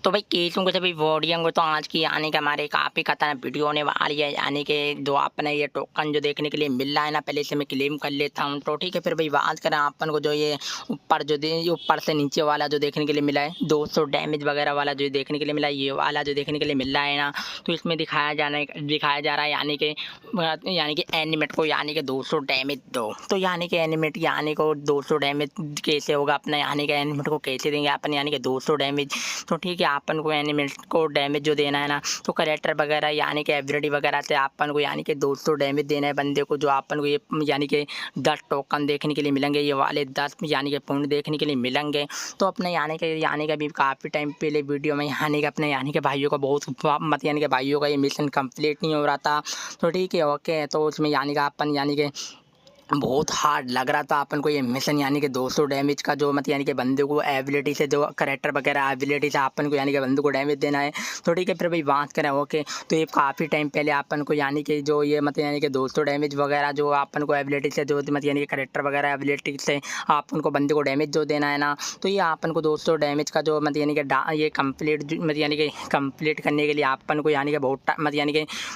तो भाई केसों को सभी वॉडियम को तो आज की यानी कि हमारे काफ़ी खतरनाक वीडियो होने वाली है। यानी कि जो अपने ये टोकन जो देखने के लिए मिल रहा है ना, पहले से मैं क्लेम कर लेता हूँ। तो ठीक है, फिर भाई बात करें अपन को जो ये ऊपर जो ऊपर से नीचे वाला जो देखने के लिए मिला है 200 डैमेज वगैरह वाला जो देखने के लिए मिला है, ये वाला जो देखने के लिए मिल रहा है ना, तो इसमें दिखाया जा रहा है यानी कि एनिमेट को यानी कि 200 डैमेज दो। तो यानी कि एनिमेट यानी को 200 डैमेज कैसे होगा अपना, यानी कि एनिमेट को कैसे देंगे अपन यानी कि 200 डैमेज। तो ठीक है, अपन को एनिमेट को डैमेज जो देना है ना, तो करेक्टर वगैरह यानी कि एवरीडी वगैरह से अपन को यानी कि 200 डैमेज देना है बंदे को। जो अपन को ये यानी कि 10 टोकन देखने के लिए मिलेंगे, ये वाले 10 यानी कि पॉइंट देखने के लिए मिलेंगे। तो अपने यानी कि अभी काफ़ी टाइम पहले वीडियो में यानी कि अपने यानी कि भाइयों का बहुत यानी कि भाइयों का ये मिशन कंप्लीट नहीं हो रहा था। तो ठीक है, ओके, तो उसमें यानी कि अपन यानी कि बहुत हार्ड लग रहा था अपन को ये मिशन, यानी कि 200 डैमेज का जो यानी कि बंदे को एबिलिटी से जो करेक्टर वगैरह एबिलिटी से अपन को यानी कि बंदे को डैमेज देना है। तो ठीक है, फिर भाई बात करें ओके, तो ये काफ़ी टाइम पहले अपन को यानी कि जो ये यानी कि 200 डैमेज वगैरह जो अपन को एबिलिटी से जो यानी कि करेक्टर वगैरह एबिलिटी से अपन को बंदे को डैमेज जो देना है ना, तो ये अपन को 200 डैमेज का जो यानी कि ये कंप्लीट यानी कि कंप्लीट करने के लिए अपन को यानी कि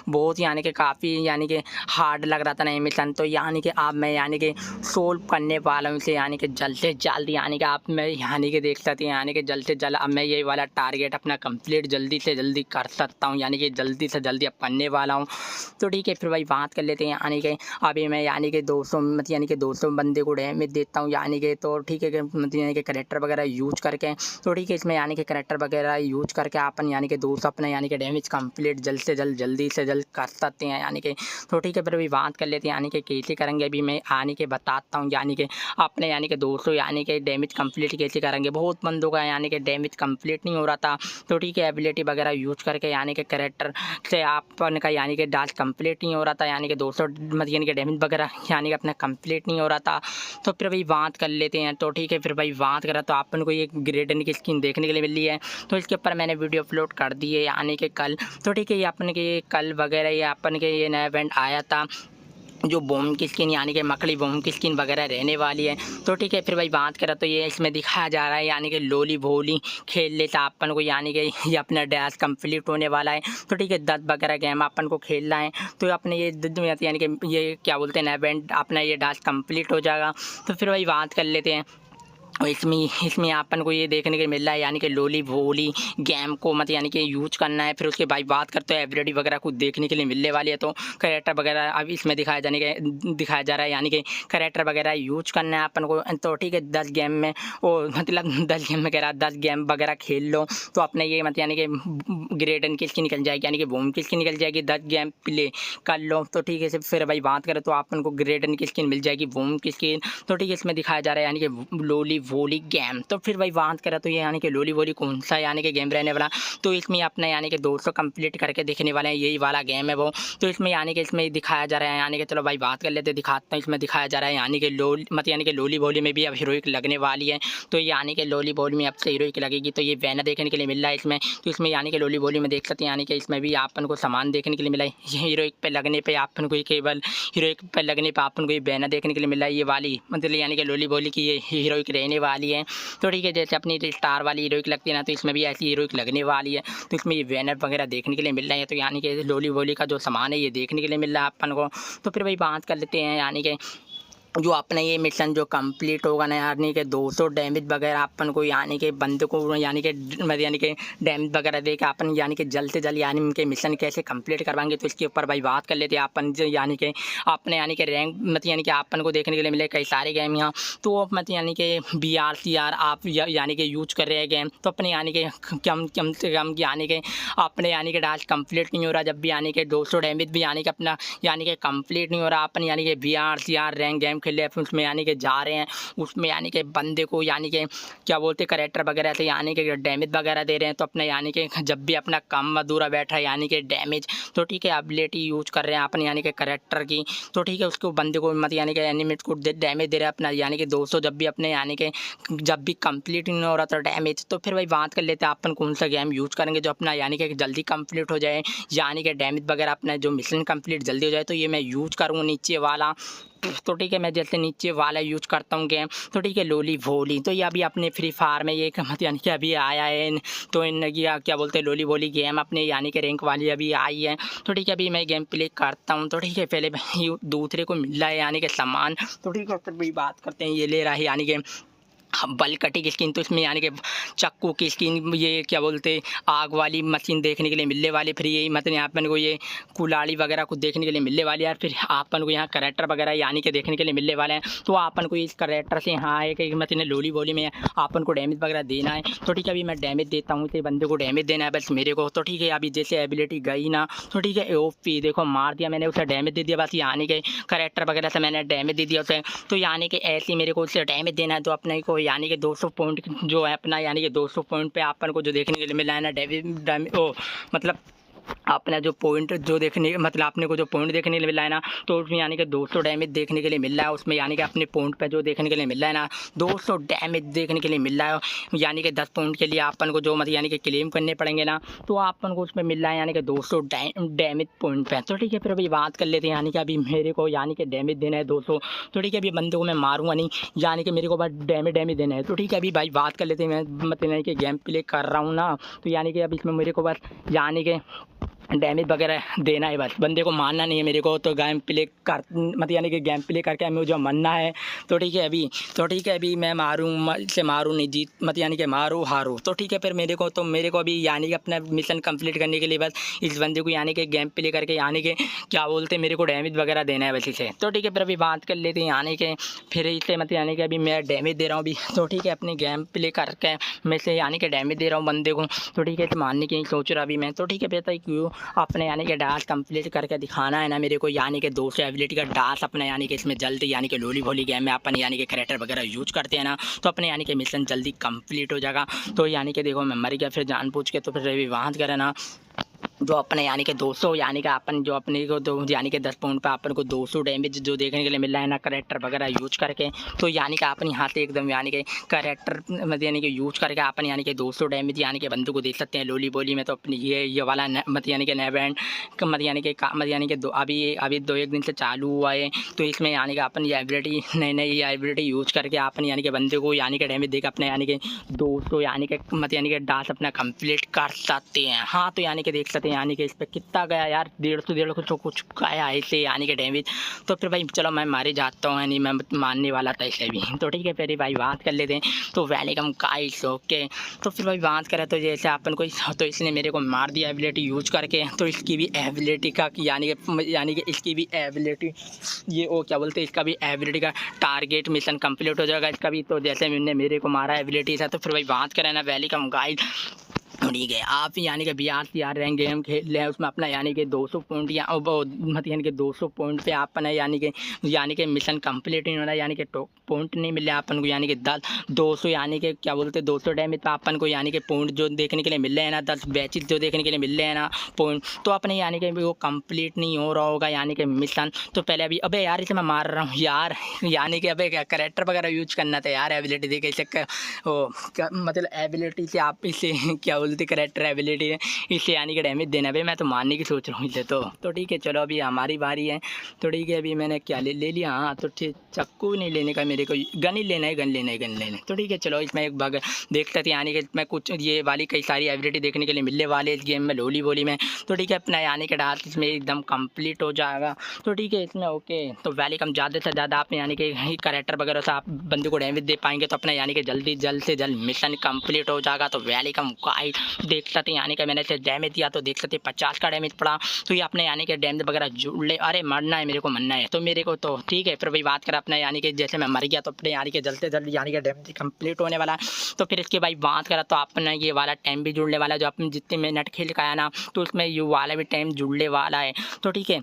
बहुत यानी कि काफ़ी यानी कि हार्ड लग रहा था ना ये मिशन। तो यानी कि आप मैं यानी कि सोल्व करने वाला हूँ इसे, यानी कि जल्द से जल्द यानी कि आप मैं यानी कि देख सकते हैं यानी कि जल्द से जल्द अब मैं ये वाला टारगेट अपना कंप्लीट जल्दी से जल्दी कर सकता हूँ, यानी कि जल्दी से जल्दी अब करने वाला हूँ। तो ठीक है, फिर भाई बात कर लेते हैं यानी कि अभी मैं यानी कि 200 यानी कि 200 बंदे को डैमेज देता हूँ यानी कि। तो ठीक है यानी कि करेक्टर वगैरह यूज करके, तो ठीक है इसमें यानी कि करेक्टर वगैरह यूज करके अपन यानी कि 200 अपना यानी कि डैमेज कंप्लीट जल्दी से जल्द कर सकते हैं यानी कि। तो ठीक है, फिर अभी बात कर लेते हैं यानी कि कैसे करेंगे। अभी मैं यानी कि बताता हूँ यानी कि अपने यानी कि 200 यानी कि डैमेज कंप्लीट कैसे करेंगे। बहुत बंदों का यानी कि डैमेज कंप्लीट नहीं हो रहा था। तो ठीक है, एबिलिटी वगैरह यूज करके यानी कि करेक्टर से अपन का यानी कि डांस कंप्लीट नहीं हो रहा था, यानी कि 200 यानी कि डैमेज वगैरह यानी कि अपना कंप्लीट नहीं हो रहा था। तो फिर भाई बात कर लेते हैं। तो ठीक है, फिर भाई बात करा तो अपन को ये ग्रेडन की स्किन देखने के लिए मिली है। तो इसके ऊपर मैंने वीडियो अपलोड कर दी है यानी कि कल। तो ठीक है, ये अपन के कल वगैरह ये अपन के ये नया इवेंट आया था, जो बॉम की स्किन यानी कि मकड़ी बॉम की स्किन वगैरह रहने वाली है। तो ठीक है, फिर भाई बात करें तो ये इसमें दिखाया जा रहा है यानी कि लोली भोली खेल लेता अपन को, यानी कि ये अपना डैश कंप्लीट होने वाला है। तो ठीक है, 10 वगैरह गेम अपन को खेलना है। तो अपने ये यानी कि ये क्या बोलते हैं ना, इवेंट अपना ये डैश कंप्लीट हो जाएगा। तो फिर भाई बात कर लेते हैं। और इसमें अपन को ये देखने को मिल रहा है यानी कि लोली भोली गेम को यानी कि यूज करना है। फिर उसके बाद बात करते हैं एवरीडी वगैरह कुछ देखने के लिए मिलने वाली है। तो करेक्टर वगैरह अब इसमें दिखाया जा रहा है यानी कि करेक्टर वगैरह यूज करना है अपन को। तो ठीक है, 10 गेम में वो 10 गेम में कह रहा 10 गेम वगैरह खेल लो, तो अपने ये यानी कि ग्रेडन की स्किन निकल जाएगी, यानी कि बूम की स्किन निकल जाएगी। 10 गेम प्ले कर लो। तो ठीक है, फिर भाई बात करें तो अपन को ग्रेडन की स्किन मिल जाएगी, बूम की स्किन। तो ठीक है, इसमें दिखाया जा रहा है यानी कि लोली वोली गेम। तो फिर भाई बात करें तो ये यानी कि लोली वोली कौन सा यानी कि गेम रहने वाला, तो इसमें अपना यानी कि 200 कंप्लीट करके देखने वाले हैं, यही वाला गेम है वो। तो इसमें यानी कि इसमें दिखाया जा रहा है यानी कि चलो भाई बात कर लेते दिखाता हूँ। इसमें दिखाया जा रहा है यानी कि यानी कि लोली वोली में भी अब हीरोइक लगने वाली है। तो यानी कि लोली वोली में अब से हीरोइक लगेगी, तो ये बैनर देखने के लिए मिल रहा है इसमें। तो इसमें यानी कि लोली वोली में देख सकते हैं यानी कि इसमें भी अपन को सामान देखने के लिए मिला है। हीरोइक पे लगने पे अपन को केवल हीरोइक पे लगने पे अपन को ये बैनर देखने के लिए मिला है, ये वाली मतलब यानी कि लोली वोली की ये हीरोइक रहने वाली है। तो ठीक है, जैसे अपनी स्टार वाली हीरोइक लगती है ना, तो इसमें भी ऐसी हीरोइक लगने वाली है। तो इसमें ये बैनर वगैरह देखने के लिए मिल रहा है। तो यानी कि लोली वोली का जो सामान है ये देखने के लिए मिल रहा है अपन को। तो फिर भाई बात कर लेते हैं यानी कि जो अपना ये मिशन जो कंप्लीट होगा ना, यानी कि 200 डैमेज वगैरह अपन को यानी कि बंदे को यानी कि डैमेज वगैरह दे के अपन यानी कि जल्द से जल्द यानी उनके मिशन कैसे कंप्लीट करवाएंगे। तो इसके ऊपर भाई बात कर लेते हैं अपन यानी कि अपने यानी कि रैंक यानी कि अपन को देखने के लिए मिले कई सारे गेम यहाँ। तो यानी कि BRCR आप यानी कि यूज कर रहे हैं गेम, तो अपने यानी कि कम से कम यानी कि अपने यानी कि डांस कंप्लीट नहीं हो रहा, जब भी यानी कि 200 डैमेज भी यानी कि अपना यानी कि कंप्लीट नहीं हो रहा, अपन यानी कि BRCR रैंक गेम खेल रहे हैं, उसमें यानी कि जा रहे हैं, उसमें यानी कि बंदे को यानी कि क्या बोलते हैं करेक्टर वगैरह से यानी कि डैमेज वगैरह दे रहे हैं। तो अपने यानी कि जब भी अपना कम अधूरा बैठा है यानी कि डैमेज, तो ठीक है एबिलिटी यूज कर रहे हैं अपन यानी कि करेक्टर की। तो ठीक है, उसको बंदे को यानी कि एनिमेट को डैमेज दे रहे हैं अपना यानी कि 200, जब भी अपने यानी कि जब भी कंप्लीट नहीं हो रहा था डैमेज। तो फिर भाई बात कर लेते हैं अपन कौन सा गेम यूज करेंगे जो अपना यानी कि जल्दी कंप्लीट हो जाए, यानी कि डैमेज वगैरह अपना जो मिशन कंप्लीट जल्दी हो जाए। तो ये मैं यूज करूँगा नीचे वाला तो ठीक है, मैं जैसे नीचे वाला यूज़ करता हूँ गेम, तो ठीक है लोली वोली, तो ये अभी अपने फ्री फायर में ये मत यानी कि अभी आया है तो इन क्या बोलते हैं लोली वोली गेम अपने यानी कि रैंक वाली अभी आई है। तो ठीक है, अभी मैं गेम प्ले करता हूँ। तो ठीक है, पहले दूसरे को मिल रहा है यानी कि सामान, तो ठीक है फिर भी बात करते हैं। ये ले रहा है यानी कि बल कटी की स्किन, तो इसमें यानी कि चाकू की स्किन, ये क्या बोलते आग वाली मशीन देखने के लिए मिलने वाली, फिर यही मतलब यहाँ अपन को ये कुल्हाड़ी वगैरह कुछ देखने के लिए मिलने वाली है। फिर अपन को यहाँ करैक्टर वगैरह यानी कि देखने के लिए मिलने वाले हैं। तो अपन को इस करैक्टर से यहाँ है कि मतलब लोली वोली में अपन को डैमेज वगैरह देना है। तो ठीक है, अभी मैं डैमेज देता हूँ, तो बंदे को डैमेज देना है बस मेरे को। तो ठीक है, अभी जैसे एबिलिटी गई ना, तो ठीक है ओपी देखो मार दिया मैंने उसे, डैमेज दे दिया बस यानी कि करैक्टर वगैरह से मैंने डैमेज दे दिया उसे। तो यानी कि ऐसे मेरे को उसे डैमेज देना है। तो अपने को यानी कि 200 पॉइंट जो है अपना यानी कि 200 पॉइंट पे अपन को जो देखने के लिए मिला है ना मतलब अपना जो पॉइंट जो देखने मतलब अपने को जो पॉइंट देखने के लिए मिला है ना, तो उसमें यानी कि 200 डैमेज देखने के लिए मिल रहा है उसमें, यानी कि अपने पॉइंट पे जो देखने के लिए मिल रहा है ना 200 डैमेज देखने के लिए मिल रहा है। यानी कि 10 पॉइंट के लिए अपन को जो मतलब यानी कि क्लेम करने पड़ेंगे ना, तो अपन को उसमें मिल रहा है यानी कि 200 डैमेज पॉइंट पे। तो ठीक है, फिर अभी बात कर लेते हैं यानी कि अभी मेरे को यानी कि डैमेज देना है 200। तो ठीक है, अभी बंदे को मैं मारूंगा नहीं, यानी कि मेरे को बस डैमेज देना है। तो ठीक है, अभी भाई बात कर लेते हैं। मैं मतलब यानी कि गेम प्ले कर रहा हूँ ना, तो यानी कि अभी इसमें मेरे को बस यानी कि डैमेज वगैरह देना है, बस बंदे को मारना नहीं है मेरे को। तो गेम प्ले कर मतलब यानी कि गेम प्ले करके मुझे मरना है। तो ठीक है अभी मैं मारूँ नहीं जीत मत यानी कि मारूँ हारूँ। तो ठीक है, फिर मेरे को अभी यानी कि अपना मिशन कंप्लीट करने के लिए बस इस बंदे को यानी कि गेम प्ले करके यानी कि क्या बोलते हैं मेरे को डैमेज वगैरह देना है बस इसे। तो ठीक है, फिर अभी बात कर लेते हैं यानी कि फिर इसे मतलब यानी कि अभी मैं डैमेज दे रहा हूँ अभी। तो ठीक है, अपने गेम प्ले करके मैं से यानी कि डैमेज दे रहा हूँ बंदे को। तो ठीक है, तो मारने की नहीं सोच रहा अभी मैं। तो ठीक है, पता है क्यों अपने यानी कि डांस कंप्लीट करके दिखाना है ना मेरे को, यानी कि 200 एबिलिटी का डांस अपने यानी कि इसमें जल्दी यानी कि लोली भोली गेम में अपन यानी कि कैरेक्टर वगैरह यूज करते हैं ना, तो अपने यानी कि मिशन जल्दी कंप्लीट हो जाएगा। तो यानी कि देखो मैं मर गया फिर जान पूछ के, तो फिर अभी वहाँ करे ना जो अपने यानी कि 200 यानी कि अपन जो अपने को तो यानी कि 10 पॉइंट पे अपन को 200 डैमेज जो देखने के लिए मिल रहा है ना करेक्टर वगैरह यूज करके। तो यानी कि अपन यहाँ से एकदम यानी कि करेक्टर मतलब यानी कि यूज करके अपन यानी कि 200 डैमेज यानी कि बंदूक को देख सकते हैं लोली बोली में। तो अपनी ये वाला मत यानी कि नेवेंट मत यानी कि अभी 2-1 दिन से चालू हुआ है। तो इसमें यानी कि अपन ये एबिलिटी नई एबिलिटी यूज करके अपन यानी कि बंदे को यानी कि डैमेज देकर अपने यानी कि 200 यानी कि मत यानी कि डांस अपना कंप्लीट कर सकते हैं। हाँ, तो यानी कि देख सकते हैं यानी कि इस पर कितना गया यार, 150 तो कुछ गया ऐसे यानी कि डैमेज। तो फिर भाई चलो मैं मारे जाता हूँ, नहीं मैं मारने वाला था इसे भी। तो ठीक है, फिर भाई बात कर लेते हैं। तो वेलकम गाइस, ओके। तो फिर भाई बात करें तो जैसे अपन को तो इसने मेरे को मार दिया एबिलिटी यूज करके। तो इसकी भी एबिलिटी का यानी कि इसकी भी एबिलिटी ये वो क्या बोलते हैं इसका भी एबिलिटी का टारगेट मिशन कंप्लीट हो जाएगा इसका भी। तो जैसे मैंने मेरे को मारा एबिलिटी था, तो फिर भाई बात करें ना वेलकम गाइस। ठीक है, आप यानी कि BR रैंक गेम खेल रहे हैं, उसमें अपना यानी कि 200 पॉइंट या मत यानी कि 200 पॉइंट पे अपन है यानी कि मिशन कंप्लीट नहीं होना, यानी कि पॉइंट नहीं मिल रहा अपन को, यानी कि 200 यानी कि क्या बोलते हैं 200 डैमेज पे अपन को यानी कि पॉइंट जो देखने के लिए मिल रहे हैं ना 10 बैचेस जो देखने के लिए मिल रहे हैं ना पॉइंट, तो अपने यानी कि वो कंप्लीट नहीं हो रहा होगा यानी कि मिशन। तो पहले अभी अबे यार इसे मैं मार रहा हूँ यार, यानी कि अबे क्या करेक्टर वगैरह यूज करना था यार एबिलिटी देखे इसे मतलब एबिलिटी से आप इसे क्या बोलते करेक्टर एबिलिटी है इसे यानी कि डैमेज देना भाई, मैं तो मारने की सोच रहा हूँ इसे। तो ठीक है, चलो अभी हमारी बारी है। तो ठीक है, अभी मैंने क्या ले लिया। हाँ, तो ठीक चाकू नहीं लेने का मेरे को, गन ही लेना है, गन लेना है। तो ठीक है, चलो इसमें एक बग देख सकते हैं यानी कि मैं कुछ ये वाली कई सारी एबिलिटी देखने के लिए मिलने वाले इस गेम में लोली बोली में। तो ठीक है, अपना यानी कि डांस इसमें एकदम कंप्लीट हो जाएगा। तो ठीक है, इसमें ओके। तो वेलकम, ज़्यादा से ज़्यादा आप यानी कि करेक्टर वगैरह से आप बंदे को डैमेज दे पाएंगे तो अपना यानी कि जल्द से जल्द मिशन कंप्लीट हो जाएगा। तो वेलकम गाइस, देख सकते हैं यानी कि मैंने इसे डैमेज दिया तो देख सकते हैं 50 का डैमेज पड़ा। तो ये अपने यानी कि डैमेज वगैरह जुड़ ले, अरे मरना है मेरे को, मरना है तो मेरे को। तो ठीक है, फिर भाई बात करें अपना यानी कि जैसे मैं मर गया तो अपने यानी कि जल्द से जल्द यानी कि डैमेज कंप्लीट होने वाला है। तो फिर इसके भाई बात करा तो अपना ये वाला टाइम भी जुड़ने वाला है, जो अपने जितने मिनट खेल का है ना तो उसमें ये वाला भी टाइम जुड़ने वाला है। तो ठीक है,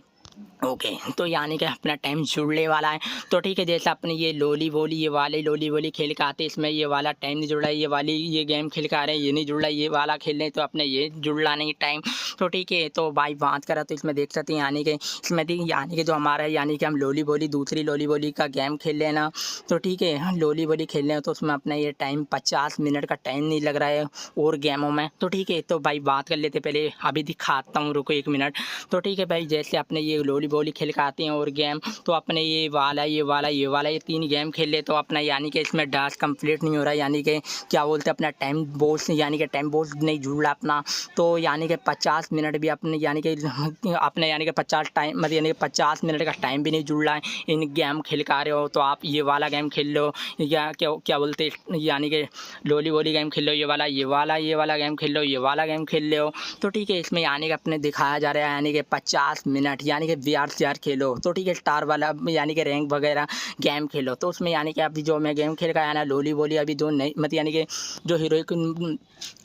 ओके। तो यानी कि अपना टाइम जुड़ने वाला है। तो ठीक है, जैसे अपने ये लोली वोली खेल के आते हैं, इसमें ये वाला टाइम नहीं जुड़ रहा है, ये गेम खेल के आ रहे हैं ये नहीं जुड़ रहा है, ये वाला खेल रहे हैं तो अपने ये जुड़ रहा नहीं टाइम। तो ठीक है, तो भाई बात करा तो इसमें देख सकते हैं यानी कि इसमें यानी कि जो हमारा यानी कि हम दूसरी लोली वोली का गेम खेल रहे हैं ना। तो ठीक है, हम लोली वोली खेल रहे हैं तो उसमें अपना ये टाइम 50 मिनट का टाइम नहीं लग रहा है और गेमों में। तो ठीक है, तो भाई बात कर लेते, पहले अभी दिखाता हूँ, रुको 1 मिनट। तो ठीक है भाई, जैसे अपने ये लोली वोली खेल के आते हैं और गेम तो अपने ये 3 गेम खेल ले तो अपना यानी कि इसमें टास्क कंप्लीट नहीं हो रहा, यानी कि क्या बोलते हैं अपना टाइम बॉस यानी कि टाइम बॉस नहीं जुड़ रहा अपना। तो यानी कि 50 मिनट भी अपने यानी कि 50 टाइम मतलब यानी कि 50 मिनट का टाइम भी नहीं जुड़ रहा है। इन गेम खेल के आ रहे हो तो आप ये वाला गेम खेल लो या क्या बोलते यानी कि लोली वोली गेम खेल लो, ये वाला गेम खेल लो, ये वाला गेम खेल लो। तो ठीक है, इसमें यानी कि अपने दिखाया जा रहा है यानी कि 50 मिनट यानी कि VR खेलो। तो ठीक है, स्टार वाला यानी कि रैंक वगैरह गेम खेलो। तो उसमें यानी कि अभी जो मैं गेम खेल का आया ना लोली वोली, अभी जो नहीं मतलब यानी कि जो हीरोइक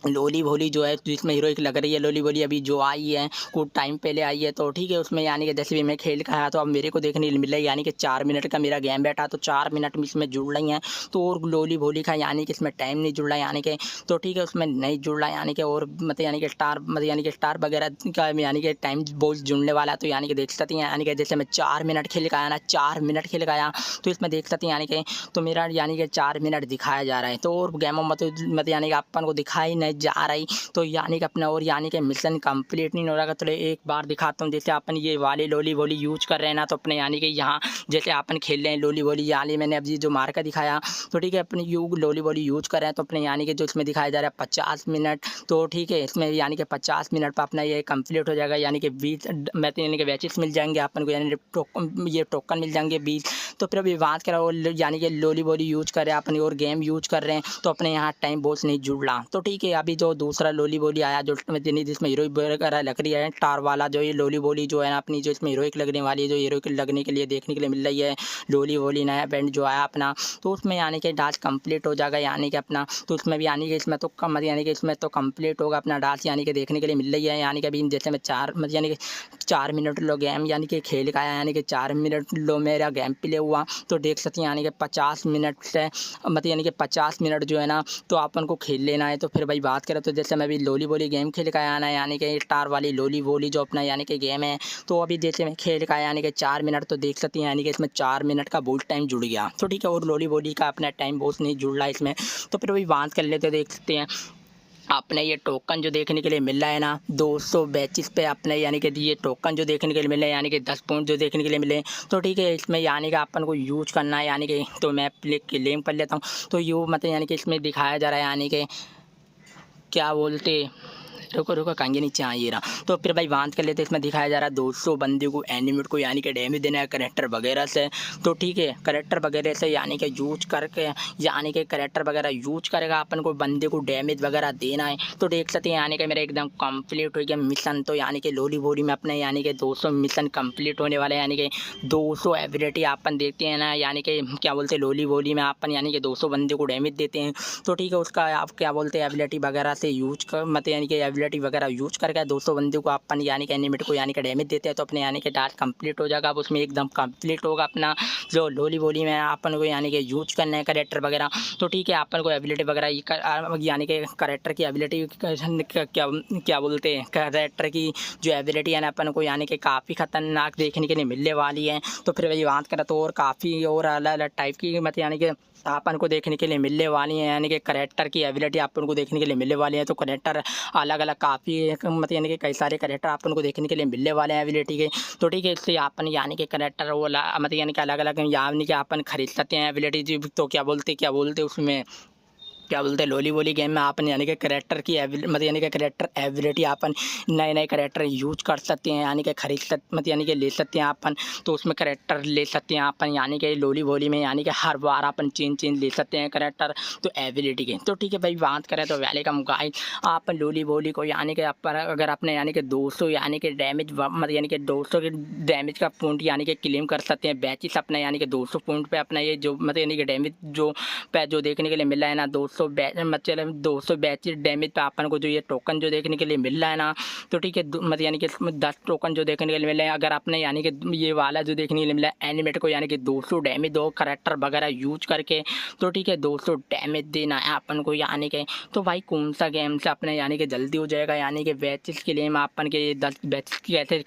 लोली वोली जो है जिसमें हीरोइक लग रही है लोली वोली अभी जो आई है कुछ टाइम पहले आई है। तो ठीक है, उसमें यानी कि जैसे भी मैं खेल का आया तो अब मेरे को देखने मिला यानी कि 4 मिनट का मेरा गेम बैठा तो 4 मिनट में इसमें जुड़ रही हैं। तो और लोली वोली का यानी कि इसमें टाइम नहीं जुड़ रहा यानी कि तो ठीक है उसमें नहीं जुड़ रहा यानी कि और मतलब यानी कि स्टार वगैरह का यानी कि टाइम बहुत जुड़ने वाला है। तो यानी कि देख सकते हैं यानी कि जैसे मैं 4 मिनट खेल का आया ना 4 मिनट खेल का आया तो इसमें देख सकते हैं यानी कि तो मेरा यानी कि 4 मिनट दिखाया जा रहा है। तो और गेमों में तो मतलब यानी कि अपन को दिखाई नहीं जा रही। तो यानी कि अपना और यानी कि मिशन कंप्लीट नहीं हो रहा। तो एक बार दिखाता हूँ, जैसे अपन ये वाले लोली वोली यूज कर रहे हैं ना तो अपने यानी कि यहाँ जैसे अपन खेल रहे हैं लोली वोली यानी मैंने अभी जो मार का दिखाया। तो ठीक है, अपने लोली वोली यूज कर रहे हैं तो अपने यानी कि जो इसमें दिखाया जा रहा है 50 मिनट। तो ठीक है, इसमें यानी कि 50 मिनट पर अपना ये कंप्लीट हो जाएगा यानी कि 20 यानी कि बैचेस मिल जाएंगे अपन को, यानी ये टोकन मिल जाएंगे 20। तो फिर अभी बात करा वो यानी कि लोली वोली यूज कर रहे हैं अपनी और गेम यूज कर रहे हैं तो अपने यहाँ टाइम बॉस नहीं जुड़ रहा। तो ठीक है, अभी जो दूसरा लोली वोली आया जो जिसमें हीरो वगैरह लग रही है स्टार वाला जो ये लोली वोली जो है ना अपनी जो इसमें हीरोइक लगने वाली है, जो हीरोइक लगने के लिए देखने के लिए मिल रही है लोली वोली नया बैंड जो आया अपना। तो उसमें यानी कि डांस कंप्लीट हो जाएगा यानी कि अपना। तो उसमें भी यानी कि इसमें तो कम यानी कि इसमें तो कंप्लीट होगा अपना डांस यानी कि देखने के लिए मिल रही है। यानी कि अभी जैसे मैं 4 मिनट लो गेम यानी कि खेल का आया यानी कि 4 मिनट लो मेरा गेम प्ले हुआ। तो देख सकते हैं यानी कि 50 मिनट से मतलब यानी कि 50 मिनट जो है ना तो अपन को खेल लेना है। तो फिर भाई बात करें तो जैसे मैं अभी लोली वोली गेम खेल का आया ना यानी कि स्टार वाली लोली वोली जो अपना यानी कि गेम है। तो अभी जैसे मैं खेल का आया यानी कि 4 मिनट तो देख सकते हैं यानी कि इसमें 4 मिनट का बहुत टाइम जुड़ गया। तो ठीक है, और लोली वोली का अपना टाइम बहुत नहीं जुड़ रहा है इसमें। तो फिर वही बात कर लेते देख सकते हैं आपने ये टोकन जो देखने के लिए मिल रहा है ना 200 बैचेस पे अपने यानी कि ये टोकन जो देखने के लिए मिले यानी कि 10 पॉइंट जो देखने के लिए मिले। तो ठीक है, इसमें यानी कि अपन को यूज करना है यानी कि तो मैं क्लेम कर लेता हूँ। तो यू मतलब यानी कि इसमें दिखाया जा रहा है यानी कि क्या बोलते रुको कहेंगे नीचे ये रहा। तो फिर भाई बात कर लेते इसमें दिखाया जा रहा है 200 बंदे को एनिमेट को यानी कि डैमेज देना है करेक्टर वगैरह से। तो ठीक है, करेक्टर वगैरह से यानी कि यूज करके यानी कि करेक्टर वगैरह यूज करेगा अपन को बंदे को डैमेज वगैरह देना है। तो देख सकते हैं यानी कि मेरा एकदम कंप्लीट हो गया मिशन। तो यानी कि लोली वोली में अपने यानी कि 200 मिशन कंप्लीट होने वाले यानी कि 200 एबिलिटी अपन देखते हैं ना यानी कि क्या बोलते हैं लोली वोली में अपन यानी कि 200 बंदे को डैमेज देते हैं। तो ठीक है, उसका आप क्या बोलते हैं एबिलिटी वगैरह से यूज कर मतलब यानी कि एबिलिटी वगैरह यूज करके 200 बंदे को अपन यानी कि एनिमेट को यानी कि डैमेज देते हैं तो अपने यानी कि टास्क कंप्लीट हो जाएगा। अब उसमें एकदम कंप्लीट होगा अपना जो लोली वोली में अपन को यानी कि यूज करना है करेक्टर वगैरह। तो ठीक है, अपन को एबिलिटी वगैरह यानी कि करेक्टर की एबिलिटी क्या बोलते हैं करेक्टर की जो एबिलिटी है ना अपन को यानी कि काफ़ी खतरनाक देखने के लिए मिलने वाली है। तो फिर वही बात करें तो और काफ़ी और अलग अलग टाइप की मतलब यानी कि अपन को देखने के लिए मिलने वाली है यानी कि करेक्टर की एबिलिटी अपन को देखने के लिए मिलने वाली है। तो करेक्टर अलग अलग काफ़ी मतलब यानी कि कई सारे करेक्टर अपन को देखने के लिए मिलने वाले हैं एबिलिटी के। तो ठीक है, इससे अपन यानी कि करेक्टर वो मतलब यानी कि अलग अलग यानी कि अपन खरीद सकते हैं एबिलिटी। तो क्या बोलते उसमें क्या बोलते हैं लोली वोली गेम में अपन यानी कि करेक्टर की मतलब यानी कि करेक्टर एबिलिटी अपन नए नए करेक्टर यूज कर सकते हैं यानी कि खरीद सकते मतलब यानी कि ले सकते हैं अपन। तो उसमें करेक्टर ले सकते हैं अपन यानी कि लोली वोली में यानी कि हर बार अपन चेंज ले सकते हैं करेक्टर तो एबिलिटी के। तो ठीक है भाई, बात करें तो वेलकम गाइस आप लोली वोली को यानी कि अपन अगर आपने यानी कि 200 यानी कि डैमेज मतलब यानी कि 200 के डैमेज का पॉइंट यानी कि क्लेम कर सकते हैं बैचेस अपना यानी कि 200 पॉइंट पे अपना ये जो मतलब यानी कि डैमेज जो देखने के लिए मिल रहा है ना 200 मतलब 200 बैच डैमेज पे अपन को जो ये टोकन जो देखने के लिए मिल रहा है ना। तो ठीक है, मतलब यानी कि इसमें 10 टोकन जो देखने के लिए मिल रहे हैं अगर आपने यानी कि ये वाला जो देखने के लिए मिला है एनिमेट को यानी कि 200 डैमेज दो करेक्टर वगैरह यूज करके। तो ठीक है, 200 डैमेज देना है अपन को यानी कि। तो भाई कौन सा गेम से अपने यानी कि जल्दी हो जाएगा यानी कि बैचेस के लिए अपन के 10 बैचेस कैसे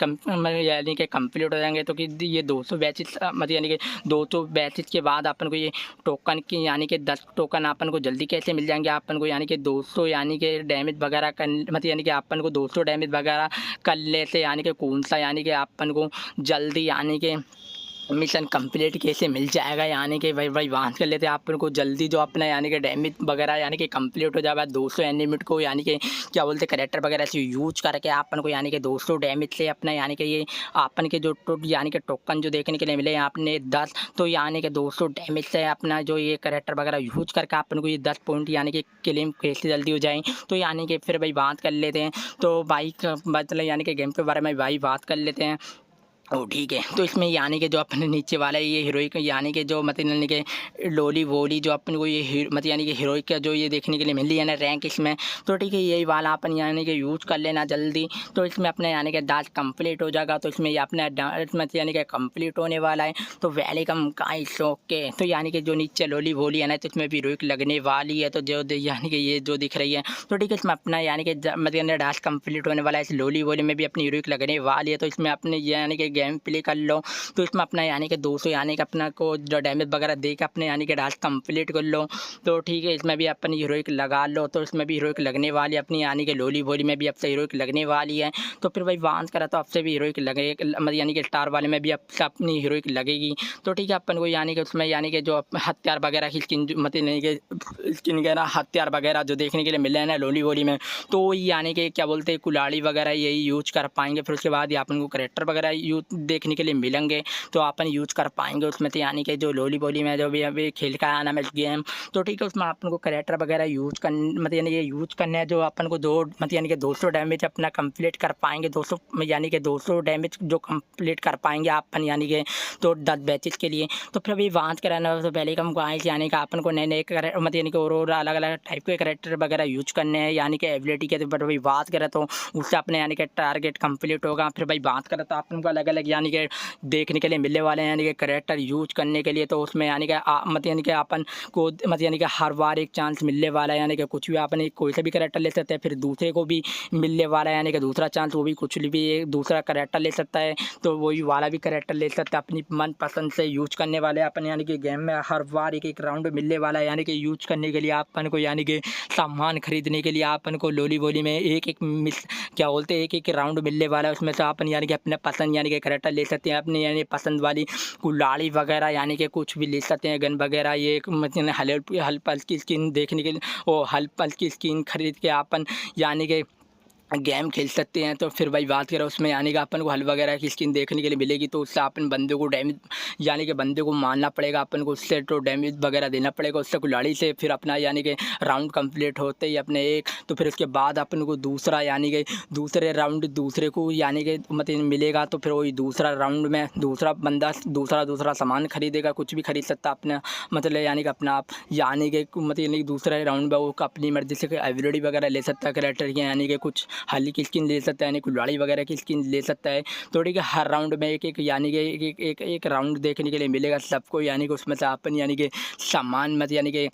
यानी कि कंप्लीट हो जाएंगे। तो कि ये 200 बैचेस मतलब यानी कि 200 बैचेस के बाद अपन को ये टोकन की यानी कि 10 टोकन अपन को जल्दी कैसे कैसे मिल जाएंगे अपन को, यानी कि 200 यानी कि डैमेज वगैरह कर, मतलब यानी कि अपन को 200 डैमेज वगैरह कर लेते, यानी कि कौन सा यानी कि अपन को जल्दी यानी कि मिशन कंप्लीट कैसे मिल जाएगा, यानी कि भाई वहाँ कर लेते हैं अपन को जल्दी जो अपना यानी कि डैमेज वगैरह यानी कि कंप्लीट हो जाएगा 200 एनिमिट को, यानी कि क्या बोलते हैं करेक्टर वगैरह से यूज करके अपन को यानी कि 200 डैमेज से अपना यानी कि ये अपन के जो यानी कि टोकन जो देखने के लिए मिले आपने 10, तो यानी कि 200 डैमेज से अपना जो ये करेक्टर वगैरह यूज करके अपन को ये 10 पॉइंट यानी कि क्लेम कैसे जल्दी हो जाए। तो यानी कि फिर भाई बात कर लेते हैं, तो भाई मतलब यानी कि गेम के बारे में भाई बात कर लेते हैं। ओह ठीक है, तो इसमें यानी कि जो अपने नीचे वाला ये हीरोइक यानी कि जो मतलब यानी कि लोली वोली जो अपन को ये मतलब यानी कि हीरोइक का जो ये देखने के लिए मिली है ना रैंक इसमें, तो ठीक है यही वाला अपन यानी कि यूज़ कर लेना जल्दी। तो इसमें अपने यानी कि डांस कंप्लीट हो जाएगा, तो इसमें ये अपना डांस मतलब यानी कि कंप्लीट होने वाला है। तो वेलकम गाइस, ओके। तो यानी कि जो नीचे लोली वोली है ना, तो इसमें भी हीरोइक लगने वाली है, तो जो यानी कि ये जो दिख रही है, तो ठीक है इसमें अपना यानी कि मतलब डांस कंप्लीट होने वाला है। इस लोली वोली में भी अपनी हीरोइक लगने वाली है, तो इसमें अपने यानी कि गेम प्ले कर लो। तो इसमें अपना यानी कि 200 यानी कि अपना को जो डैमेज वगैरह दे के अपने यानी कि डांस कंप्लीट कर लो। तो ठीक है इसमें भी अपन हीरोइक लगा लो, तो इसमें भी हीरोइक लगने वाली है अपनी यानी कि लोली वोली में भी अब से हीरोइक लगने वाली है। तो फिर भाई वांस करा तो अब से भी हीरोइक लगे, मतलब यानी कि स्टार वाले में भी अब से अपनी हीरोइक लगेगी। तो ठीक है अपन को यानी कि उसमें यानी कि जो हथियार वगैरह की स्किन मतलब यानी कि स्किन वगैरह हथियार वगैरह जो देखने के लिए मिले हैं ना लोली वोली में, तो यानी कि क्या बोलते हैं कुल्हाड़ी वगैरह यही यूज कर पाएंगे। फिर उसके बाद अपन को करेक्टर वगैरह यूज देखने के लिए मिलेंगे, तो अपन यूज कर पाएंगे उसमें। तो यानी कि जो लोली वोली में जो भी अभी खेल का आना है गेम, तो ठीक है उसमें अपन को करेक्टर वगैरह यूज कर मतलब यानी कि यूज करना है, जो अपन को दो मतलब यानी कि 200 डैमेज अपना कंप्लीट कर पाएंगे। 200 यानी कि 200 डैमेज जो कंप्लीट कर पाएंगे अपन यानी कि तो 10 बैचेस के लिए। तो फिर अभी वांस कराना तो पहले कम गाइस यानी कि अपन को नए नए मतलब यानी कि और अलग अलग टाइप के करेक्टर वगैरह यूज करने हैं यानी कि एबिलिटी के। तो भाई बात करें तो उससे अपने यानी कि टारगेट कंप्लीट होगा। फिर भाई बात करें तो अपन को अलग अलग यानी कि देखने के लिए मिलने वाले हैं यानी कि करेक्टर यूज करने के लिए। तो उसमें यानी कि मतलब यानी कि अपन को मतलब यानी कि हर बार एक चांस मिलने वाला है, यानी कि कुछ भी अपन कोई सा भी करेक्टर ले सकते हैं, फिर दूसरे को भी मिलने वाला है यानी कि दूसरा चांस, वो भी कुछ भी एक दूसरा करेक्टर ले सकता है, तो वही वाला भी करेक्टर ले सकता है अपनी मनपसंद से यूज करने वाले अपन। यानी कि गेम में हर बार एक एक राउंड मिलने वाला है, यानी कि यूज करने के लिए अपन को यानी कि सामान खरीदने के लिए अपन को लोली वोली में एक एक मिस क्या बोलते हैं एक एक राउंड मिलने वाला है। उसमें से अपन यानी कि अपने पसंद यानी कि करेक्टर ले सकते हैं, अपने यानी पसंद वाली कुल्हाड़ी वगैरह यानी कि कुछ भी ले सकते हैं, गन वगैरह ये मतलब हल पल की स्किन देखने के लिए वो हल पल की स्किन खरीद के अपन यानी कि गेम खेल सकते हैं। तो फिर भाई बात करें उसमें यानी कि अपन को हल वगैरह की स्किन देखने के लिए मिलेगी, तो उससे अपन बंदे को डैमेज यानी कि बंदे को मारना पड़ेगा अपन को, उससे तो डैमेज वगैरह देना पड़ेगा उससे कुल्हाड़ी से। फिर अपना यानी कि राउंड कंप्लीट होते ही अपने एक, तो फिर उसके बाद अपन को दूसरा यानी कि दूसरे राउंड दूसरे को यानी कि मतलब मिलेगा। तो फिर वही दूसरा राउंड में दूसरा बंदा दूसरा सामान खरीदेगा, कुछ भी खरीद सकता अपना मतलब यानी कि अपना आप यानी कि मतलब यानी कि दूसरे राउंड में वो अपनी मर्जी से एबिलिटी वगैरह ले सकता है करेक्टर की, यानी कि कुछ हल्ली की स्किन ले सकता है यानी कुल्हाड़ी वगैरह की स्किन ले सकता है। तो ठीक है हर राउंड में एक एक यानी कि एक राउंड देखने के लिए मिलेगा सबको, यानी कि उसमें से अपन यानी कि सामान मत यानी कि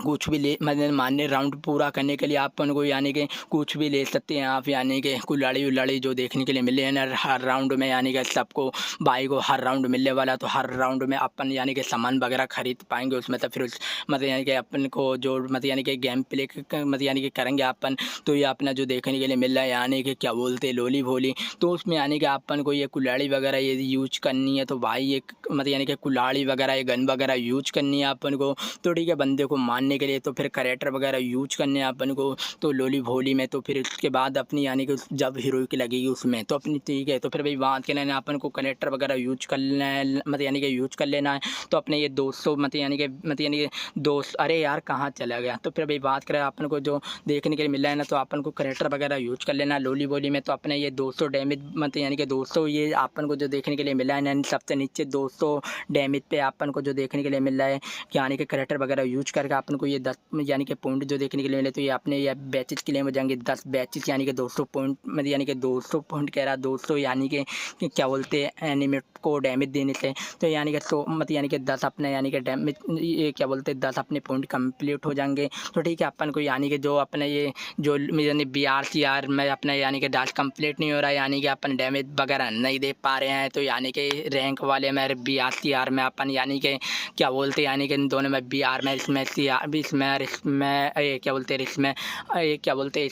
कुछ भी ले मतलब मान्य राउंड पूरा करने के लिए अपन को यानी कि कुछ भी ले सकते हैं आप, यानी कि कुल्हाड़ी उल्हाड़ी जो देखने के लिए मिले हैं ना हर राउंड में, यानी कि सबको भाई को हर राउंड मिलने वाला। तो हर राउंड में अपन यानी कि सामान वगैरह खरीद पाएंगे उसमें। तो फिर उस मतलब यानी कि अपन को जो मतलब यानी कि गेम प्ले मतलब यानी कि करेंगे अपन, तो ये अपना जो देखने के लिए मिल रहा है यानी कि क्या बोलते हैं लोली भोली, तो उसमें यानी कि अपन को ये कुल्हाड़ी वगैरह ये यूज करनी है। तो भाई एक मतलब यानी कि कुल्हाड़ी वगैरह ये गन वगैरह यूज करनी है अपन को। तो ठीक है बंदे को मारने के लिए तो फिर करेक्टर वगैरह यूज करने हैं अपन को, तो लोली भोली में। तो फिर उसके बाद अपनी यानी कि जब हीरोइक लगेगी उसमें तो अपनी ठीक है। तो फिर भाई वहाँ के लेना अपन को करेक्टर वगैरह यूज कर लेना है मतलब यानी कि यूज कर लेना है। तो अपने ये 200 मतलब यानी कि दोस्त अरे यार कहाँ चला गया। तो फिर भाई बात करें अपन को जो देखने के लिए मिला है ना, तो अपन को करेक्टर वगैरह यूज कर लेना है लोली भोली में। तो अपने ये 200 डैमेज मतलब यानी कि 200 ये अपन को जो देखने के लिए मिला है ना, सबसे नीचे 200 डैमेज पे अपन को जो देखने के लिए मिल रहा है यानी कि करेक्टर वगैरह यूज करके अपन को ये 10 यानी कि पॉइंट जो देखने के लिए मिले। तो ये अपने ये बैचेस के लिए हो जाएंगे 10 बैचेस, यानी कि 200 पॉइंट मतलब यानी कि 200 पॉइंट कह रहा 200 यानी कि क्या बोलते हैं एनिमेट को डैमेज देने से। तो यानी कि तो मतलब यानी कि 10 अपने यानी कि डैमेज ये क्या बोलते हैं 10 अपने पॉइंट कंप्लीट हो जाएंगे। तो ठीक है अपन को यानी कि जो अपने ये जो यानी BRCR में अपना यानी कि डांस कंप्लीट नहीं हो रहा है, यानी कि अपन डैमेज वगैरह नहीं दे पा रहे हैं। तो यानी कि रैंक वाले में BRCR में अपन यानी कि क्या बोलते हैं यानी कि इन दोनों में BR में इसमें अभी इसमें ये क्या बोलते हैं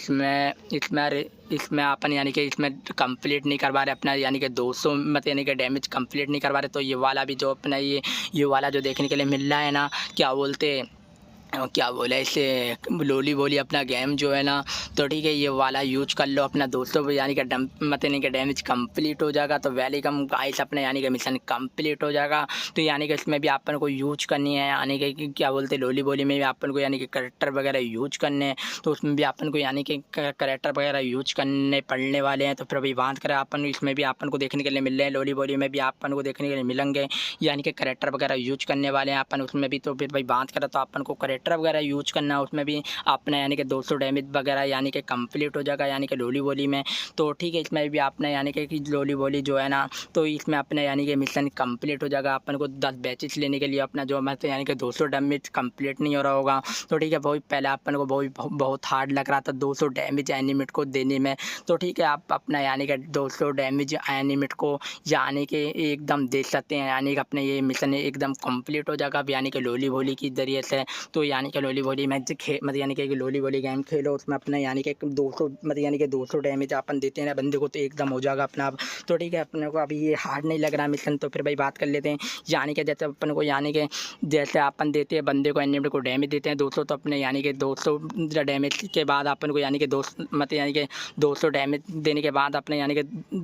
इसमें अपन यानी कि इसमें कंप्लीट नहीं करवा रहे अपना, यानी कि 200 मत यानी कि डैमेज कंप्लीट नहीं करवा रहे। तो ये वाला भी जो अपना ये वाला जो देखने के लिए मिल रहा है ना, क्या बोले इसे, लोली बोली अपना गेम जो है ना, तो ठीक है ये वाला यूज कर लो अपना 200 यानी कि मत यानी कि डैमेज कंप्लीट हो जाएगा। तो वेलकम गाइस, अपने यानी कि मिशन कंप्लीट हो जाएगा। तो यानी कि इसमें भी अपन को यूज करनी है, यानी कि क्या बोलते हैं लोली बोली में भी अपन को यानी कि करेक्टर वगैरह यूज करने हैं। तो उसमें भी अपन को यानी कि करेक्टर वगैरह यूज करने पड़ने वाले हैं। तो फिर अभी बात करें अपन, इसमें भी अपन को देखने के लिए मिल रहे हैं, लोली बोली में भी अपन को देखने के लिए मिलेंगे यानी कि करेक्टर वगैरह यूज करने वाले हैं अपन उसमें भी। तो फिर भाई बात करें तो अपन को करेक्टर वगैरह यूज करना है उसमें भी आपने, यानी कि 200 डैमेज वगैरह यानी कि कंप्लीट हो जाएगा यानी कि लोली बोली में। तो ठीक है इसमें भी आपने यानी कि लोली बोली जो है ना, तो इसमें अपने यानी कि मिशन कंप्लीट हो जाएगा। अपन को 10 बैचेस लेने के लिए अपना जो मतलब यानी कि 200 डैमेज कंप्लीट नहीं हो रहा होगा। तो ठीक है बहुत पहले अपन को बहुत हार्ड लग रहा था 200 डैमेज एनिमेट को देने में। तो ठीक है आप अपना यानी कि 200 डैमेज एनिमेट को यानी कि एकदम दे सकते हैं, यानी कि अपने ये मिशन एकदम कंप्लीट हो जाएगा यानी कि लोली बोली के ज़रिए से। तो यानी कि लोली बोली में मतलब यानी कि लोली बोली गेम खेलो उसमें अपना यानी कि 200 मतलब यानी कि 200 डैमेज अपन देते हैं ना बंदे को, तो एकदम हो जाएगा अपना आप। तो ठीक है अपने को अभी ये हार्ड नहीं लग रहा मिशन। तो फिर भाई बात कर लेते हैं, यानी कि जैसे अपन को यानी कि जैसे अपन देते हैं बंदे को एनिमेट को डैमेज देते हैं 200, तो अपने यानी कि 200 डैमेज के बाद अपन को यानी कि 200 मतलब यानी कि 200 डैमेज देने के बाद अपने यानी कि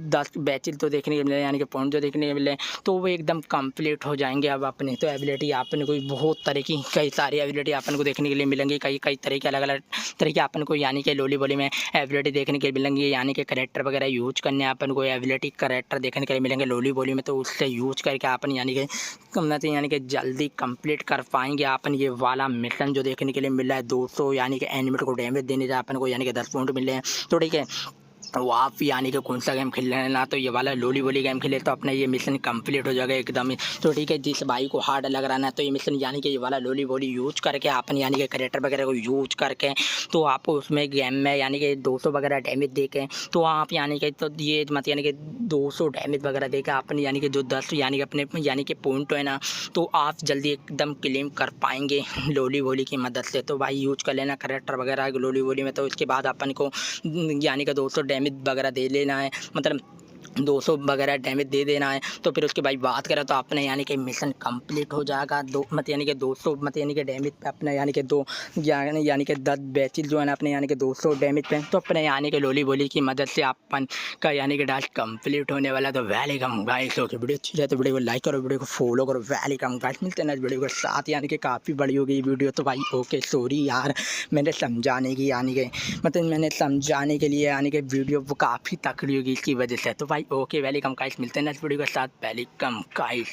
10 बैचेस तो देखने को मिले, यानी कि पॉइंट जो देखने को मिले, तो वो एकदम कंप्लीट हो जाएंगे। अब अपने तो एबिलिटी अपन को बहुत तरह की कई सारी एबिलिटी अपन को देखने के लिए मिलेंगी, कई तरह के अलग अलग तरीके अपन को यानी कि लोली बोली में एबिलिटी देखने के लिए मिलेंगी। यानी कि करेक्टर वगैरह यूज करने अपन को एबिलिटी करेक्टर देखने के लिए मिलेंगे लोली बोली में। तो उससे यूज करके अपन यानी कि जल्दी कंप्लीट कर पाएंगे अपन ये वाला मिशन जो देखने के लिए मिल रहा है 200 यानी कि एनिमेट को डैमेज देने जा अपन को यानी कि 10 पॉइंट मिल रहे हैं। तो ठीक है वो आप यानी कि कौन सा गेम खेल रहे हैं ना, तो ये वाला लोली बोली गेम खेले तो अपना ये मिशन कंप्लीट हो जाएगा एकदम ही। तो ठीक है जिस भाई को हार्ड लग रहा है तो ये मिशन यानी कि ये वाला लोली बोली यूज करके अपन यानी कि करेक्टर वगैरह को यूज करके तो आपको उसमें गेम में यानी कि 200 वगैरह डैमेज दे के तो आप यानी कि तो ये मत यानी कि 200 डैमेज वगैरह दे के अपन यानी कि जो 10 यानी कि अपने यानी कि पॉइंट है ना, तो आप जल्दी एकदम क्लेम कर पाएंगे लोली बोली की मदद से। तो भाई यूज कर लेना करेक्टर वगैरह लोली बोली में। तो इसके बाद अपन को यानी कि 200 डैमेज वगैरह दे लेना है, मतलब 200 वगैरह डैमेज दे देना है। तो फिर उसके बाद बात करें तो अपने यानी कि मिशन कंप्लीट हो जाएगा यानी कि 200 यानी कि डैमेज पे अपने यानी कि यानी कि 10 बैचेस जो है ना अपने यानी कि 200 डैमेज पे। तो अपने यानी कि लोली बोली की मदद से अपन का यानी कि डांस कंप्लीट होने वाला। तो वेलकम गाइस, ओके वीडियो अच्छी है तो वीडियो को लाइक करो, वीडियो को फॉलो करो। वेलकम गाइस, मिलते हैं नेक्स्ट वीडियो के साथ, यानी कि काफ़ी बड़ी हो गई वीडियो। तो भाई ओके सॉरी यार, मैंने समझाने की यानी कि मैंने समझाने के लिए यानी कि वीडियो काफ़ी तकड़ी होगी इसकी वजह से। तो भाई ओके वेलकम गाइस, मिलते हैं नेक्स्ट वीडियो के साथ। Welcome guys.